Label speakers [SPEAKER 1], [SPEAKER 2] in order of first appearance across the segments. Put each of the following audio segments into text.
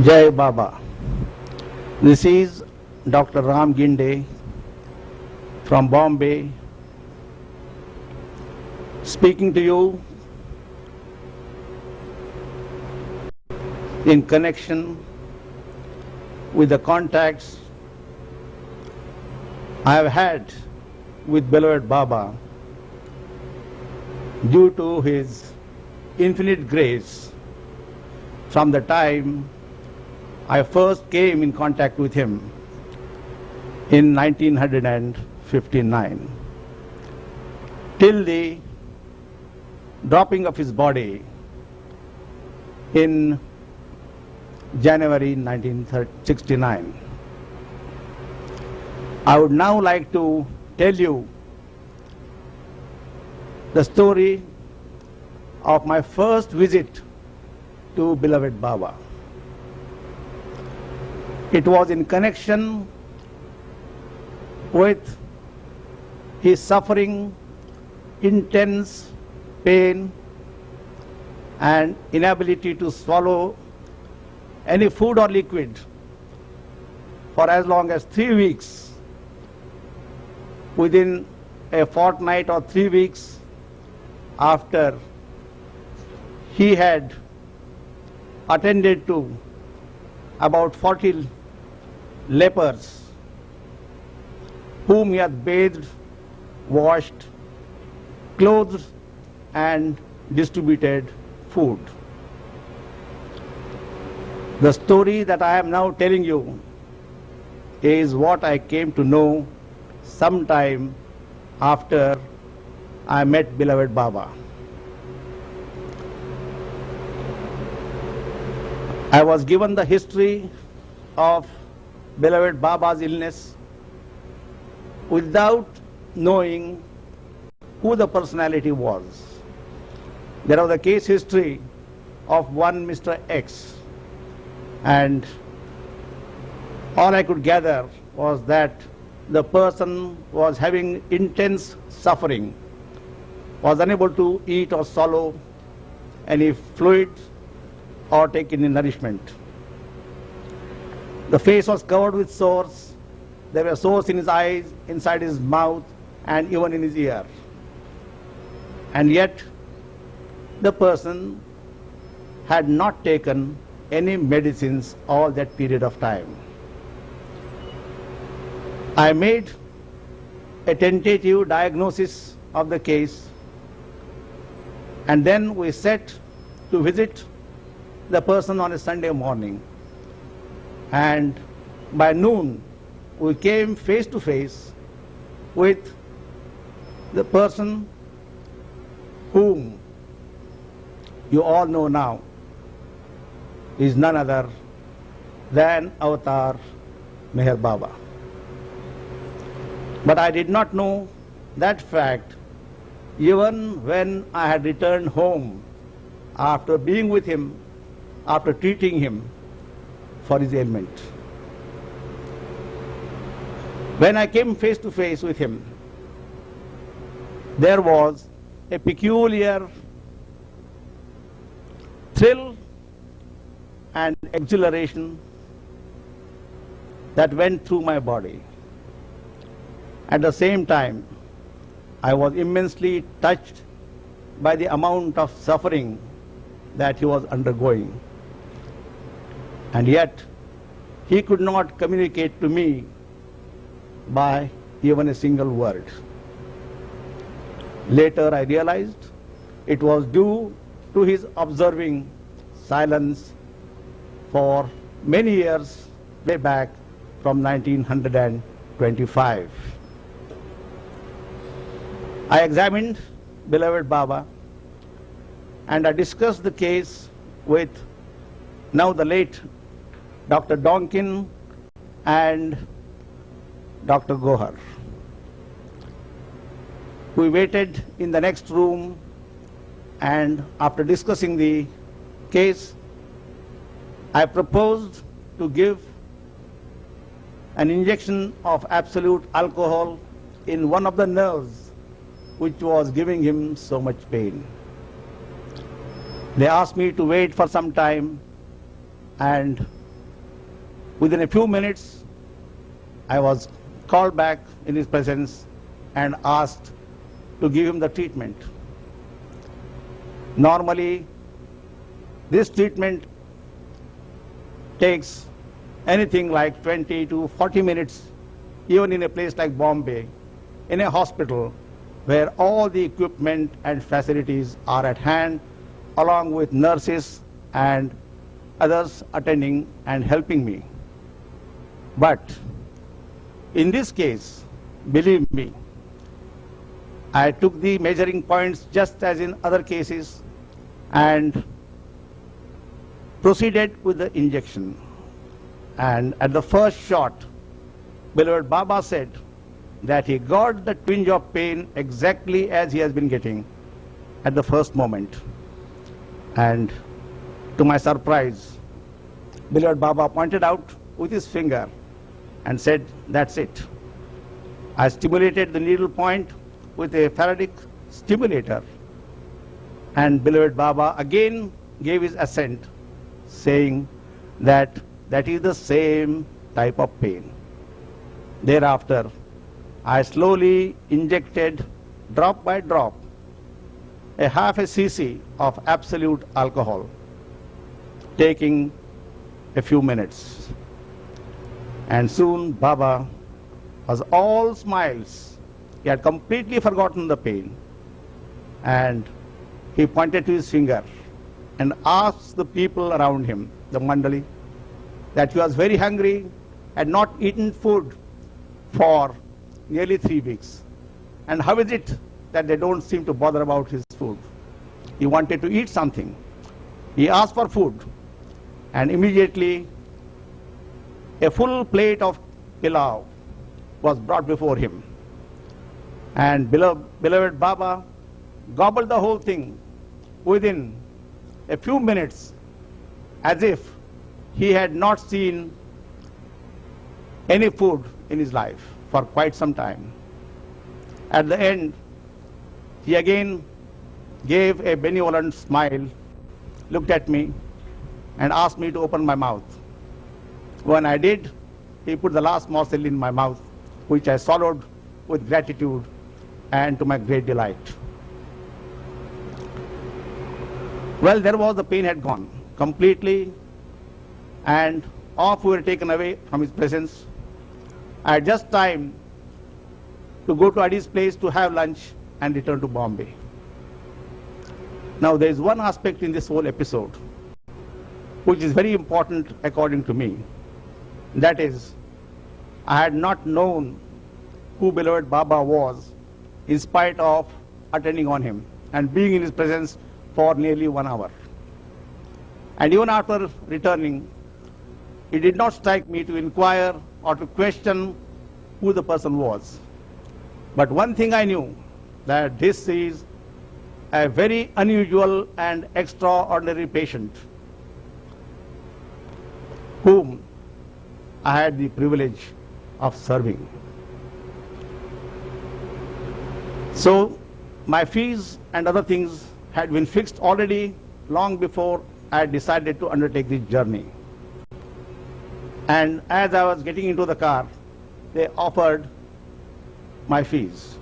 [SPEAKER 1] Jai Baba. This is Dr. Ram Ginde from Bombay speaking to you in connection with the contacts I have had with beloved Baba due to his infinite grace from the time I first came in contact with him in 1959 till the dropping of his body in January 1969. I would now like to tell you the story of my first visit to beloved Baba. It was in connection with his suffering intense pain and inability to swallow any food or liquid for as long as 3 weeks. Within a fortnight or 3 weeks after he had attended to about 40 lepers whom he had bathed, washed, clothed and distributed food. The story that I am now telling you is what I came to know sometime after I met beloved Baba. I was given the history of beloved Baba's illness without knowing who the personality was. There was the case history of one Mr. X, and all I could gather was that the person was having intense suffering, was unable to eat or swallow any fluid or take any nourishment. The face was covered with sores. There were sores in his eyes, inside his mouth, and even in his ear. And yet, the person had not taken any medicines all that period of time. I made a tentative diagnosis of the case, and then we set to visit the person on a Sunday morning. And by noon, we came face to face with the person whom you all know now is none other than Avatar Meher Baba. But I did not know that fact even when I had returned home after being with him, after treating him for his ailment. When I came face to face with him, there was a peculiar thrill and exhilaration that went through my body. At the same time, I was immensely touched by the amount of suffering that he was undergoing. And yet, he could not communicate to me by even a single word. Later I realized it was due to his observing silence for many years way back from 1925. I examined beloved Baba and I discussed the case with now the late Dr. Donkin and Dr. Gohar. We waited in the next room, and after discussing the case, I proposed to give an injection of absolute alcohol in one of the nerves which was giving him so much pain. They asked me to wait for some time, and Within a few minutes, I was called back in his presence and asked to give him the treatment. Normally, this treatment takes anything like 20 to 40 minutes, even in a place like Bombay, in a hospital where all the equipment and facilities are at hand, along with nurses and others attending and helping me. But in this case, believe me, I took the measuring points just as in other cases and proceeded with the injection. And at the first shot, beloved Baba said that he got the twinge of pain exactly as he has been getting at the first moment. And to my surprise, beloved Baba pointed out with his finger and said, "That's it." I stimulated the needle point with a Faradic stimulator, and beloved Baba again gave his assent, saying that that is the same type of pain. Thereafter, I slowly injected drop by drop a half a cc of absolute alcohol, taking a few minutes. And soon Baba was all smiles. He had completely forgotten the pain. And he pointed to his finger and asked the people around him, the Mandali, that he was very hungry, had not eaten food for nearly 3 weeks. And how is it that they don't seem to bother about his food? He wanted to eat something. He asked for food, and immediately a full plate of pilau was brought before him. And beloved Baba gobbled the whole thing within a few minutes, as if he had not seen any food in his life for quite some time. At the end, he again gave a benevolent smile, looked at me, and asked me to open my mouth. When I did, he put the last morsel in my mouth, which I swallowed with gratitude and to my great delight. Well, there was the pain had gone completely, and off we were taken away from his presence. I had just time to go to Adi's place to have lunch and return to Bombay. Now, there is one aspect in this whole episode which is very important according to me. That is, I had not known who beloved Baba was in spite of attending on him and being in his presence for nearly 1 hour. And even after returning, it did not strike me to inquire or to question who the person was. But one thing I knew, that this is a very unusual and extraordinary patient whom I had the privilege of serving. So my fees and other things had been fixed already long before I had decided to undertake this journey. And as I was getting into the car, they offered my fees.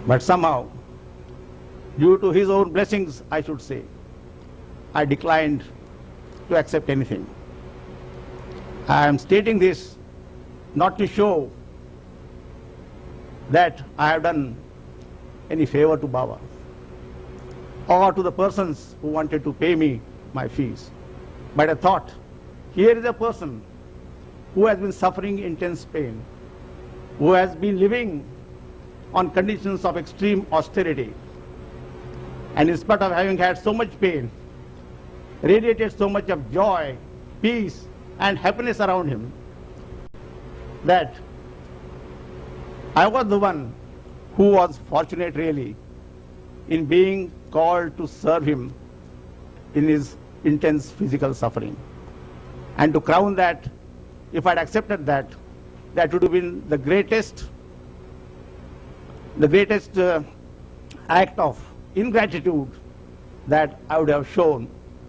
[SPEAKER 1] But somehow, due to his own blessings, I should say, I declined to accept anything. I am stating this not to show that I have done any favor to Baba or to the persons who wanted to pay me my fees. But I thought, here is a person who has been suffering intense pain, who has been living on conditions of extreme austerity, and in spite of having had so much pain, radiated so much of joy, peace, and happiness around him, that I was the one who was fortunate really in being called to serve him in his intense physical suffering. And to crown that, if I had accepted that, that would have been the greatest act of ingratitude that I would have shown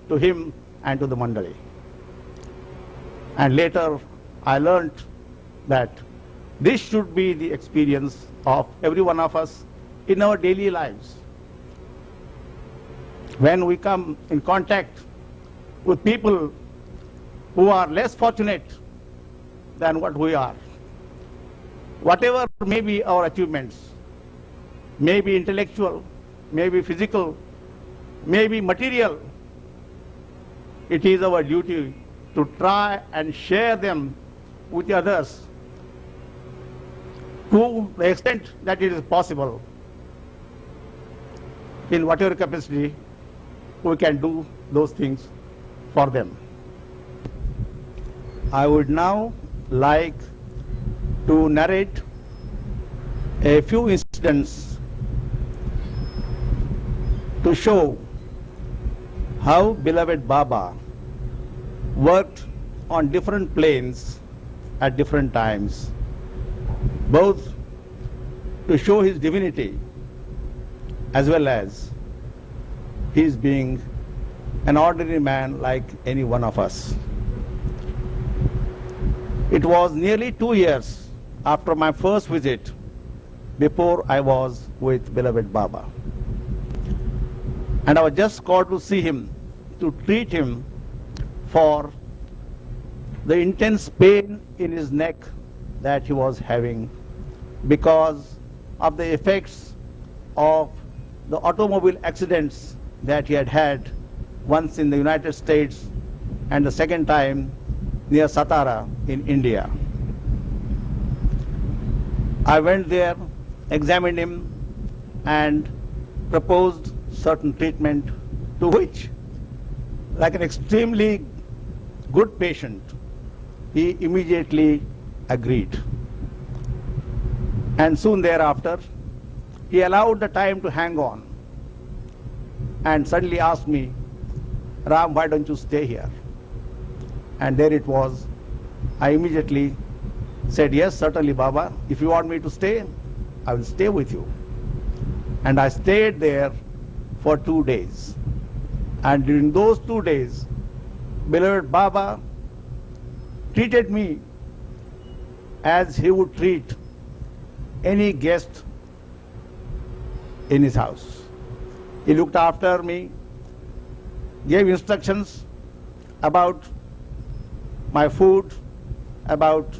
[SPEAKER 1] to him and to the Mandali. And later I learnt that this should be the experience of every one of us in our daily lives. When we come in contact with people who are less fortunate than what we are, whatever may be our achievements, may be intellectual, may be physical, may be material, it is our duty to try and share them with the others to the extent that it is possible. In whatever capacity, we can do those things for them. I would now like to narrate a few incidents to show how beloved Baba worked on different planes at different times, both to show his divinity as well as his being an ordinary man like any one of us. It was nearly 2 years after my first visit before I was with beloved Baba. And I was just called to see him, to treat him for the intense pain in his neck that he was having because of the effects of the automobile accidents that he had had, once in the United States and the second time near Satara in India. I went there, examined him and proposed certain treatment, to which, like an extremely good patient, he immediately agreed. And soon thereafter, he allowed the time to hang on and suddenly asked me, Ram, why don't you stay here? And there it was. I immediately said, yes, certainly, Baba. If you want me to stay, I will stay with you. And I stayed there for 2 days. And during those 2 days, beloved Baba treated me as he would treat any guest in his house. He looked after me, gave instructions about my food, about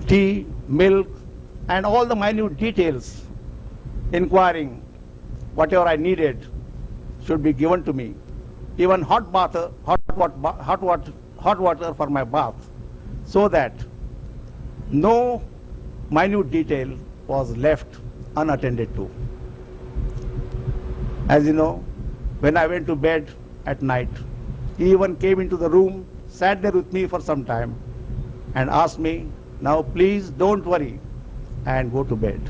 [SPEAKER 1] tea, milk, and all the minute details, inquiring whatever I needed should be given to me. Even hot water for my bath, so that no minute detail was left unattended to. As you know, when I went to bed at night, he even came into the room, sat there with me for some time, and asked me, now please don't worry and go to bed.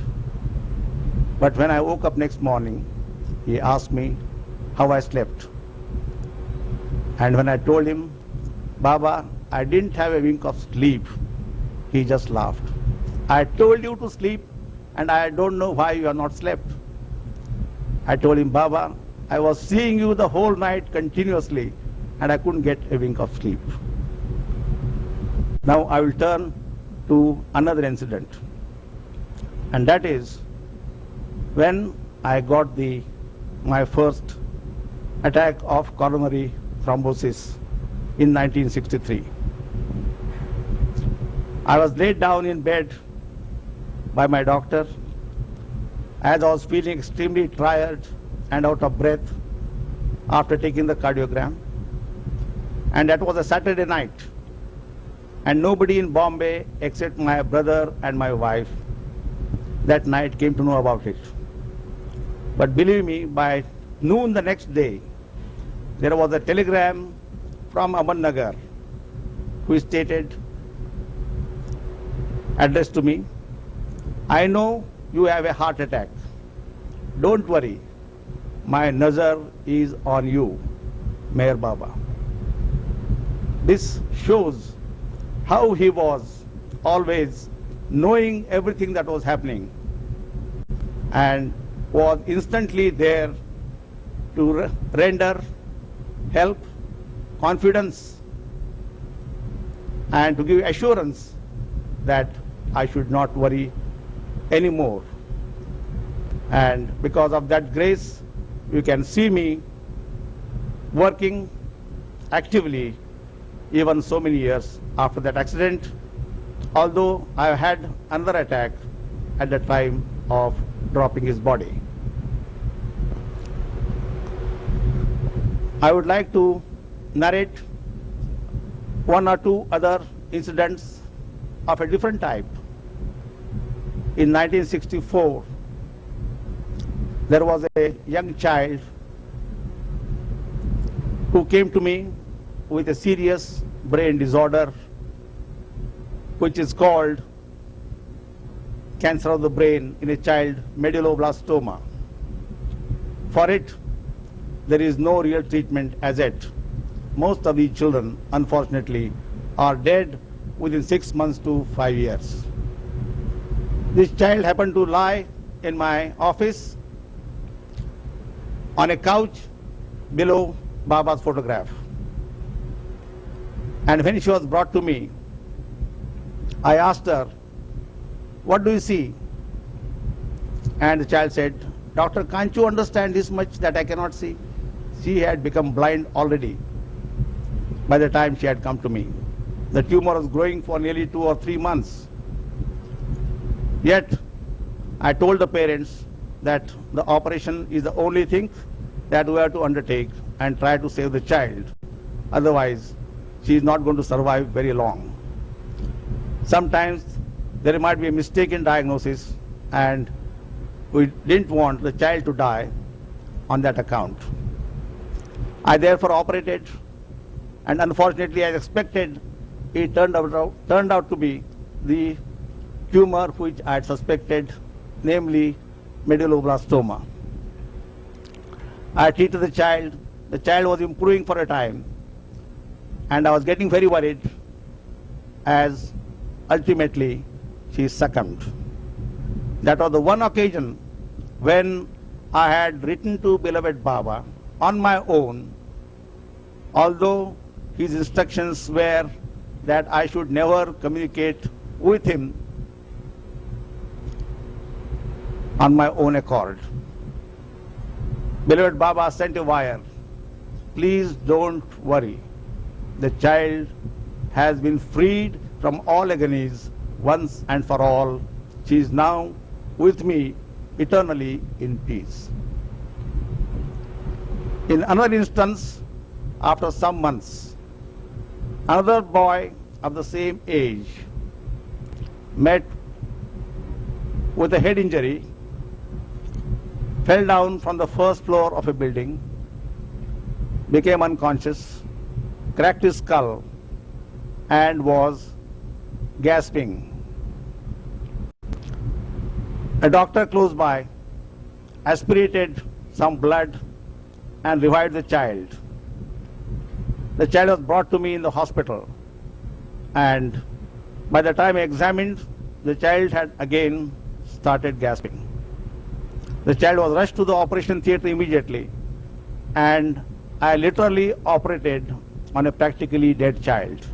[SPEAKER 1] But when I woke up next morning, he asked me how I slept. And when I told him, Baba, I didn't have a wink of sleep, he just laughed. I told you to sleep and I don't know why you have not slept. I told him, Baba, I was seeing you the whole night continuously and I couldn't get a wink of sleep. Now I will turn to another incident, and that is when I got my first attack of coronary thrombosis in 1963. I was laid down in bed by my doctor as I was feeling extremely tired and out of breath after taking the cardiogram. And that was a Saturday night. And nobody in Bombay except my brother and my wife that night came to know about it. But believe me, by noon the next day, there was a telegram from Ahmednagar who stated, addressed to me, I know you have a heart attack. Don't worry, my nazar is on you, Meher Baba. This shows how he was always knowing everything that was happening and was instantly there to render help, confidence, and to give assurance that I should not worry anymore. And because of that grace, you can see me working actively even so many years after that accident, although I had another attack at the time of dropping his body. I would like to narrate one or two other incidents of a different type. In 1964, there was a young child who came to me with a serious brain disorder which is called cancer of the brain in a child, medulloblastoma. For it, there is no real treatment as yet. Most of these children, unfortunately, are dead within 6 months to 5 years. This child happened to lie in my office on a couch below Baba's photograph. And when she was brought to me, I asked her, "What do you see?" And the child said, "Doctor, can't you understand this much that I cannot see?" She had become blind already by the time she had come to me. The tumor was growing for nearly 2 or 3 months. Yet, I told the parents that the operation is the only thing that we have to undertake and try to save the child. Otherwise, she is not going to survive very long. Sometimes there might be a mistaken diagnosis, and we didn't want the child to die on that account. I therefore operated, and unfortunately, as expected, it turned out to be the tumor which I had suspected, namely medulloblastoma. I treated the child. The child was improving for a time, and I was getting very worried as ultimately she succumbed. That was the one occasion when I had written to beloved Baba on my own, although his instructions were that I should never communicate with him on my own accord. Beloved Baba sent a wire, "Please don't worry. The child has been freed from all agonies once and for all. She is now with me eternally in peace." In another instance, after some months, another boy of the same age met with a head injury, fell down from the first floor of a building, became unconscious, cracked his skull, and was gasping. A doctor close by aspirated some blood and revived the child. The child was brought to me in the hospital, and by the time I examined, the child had again started gasping. The child was rushed to the operation theatre immediately, and I literally operated on a practically dead child.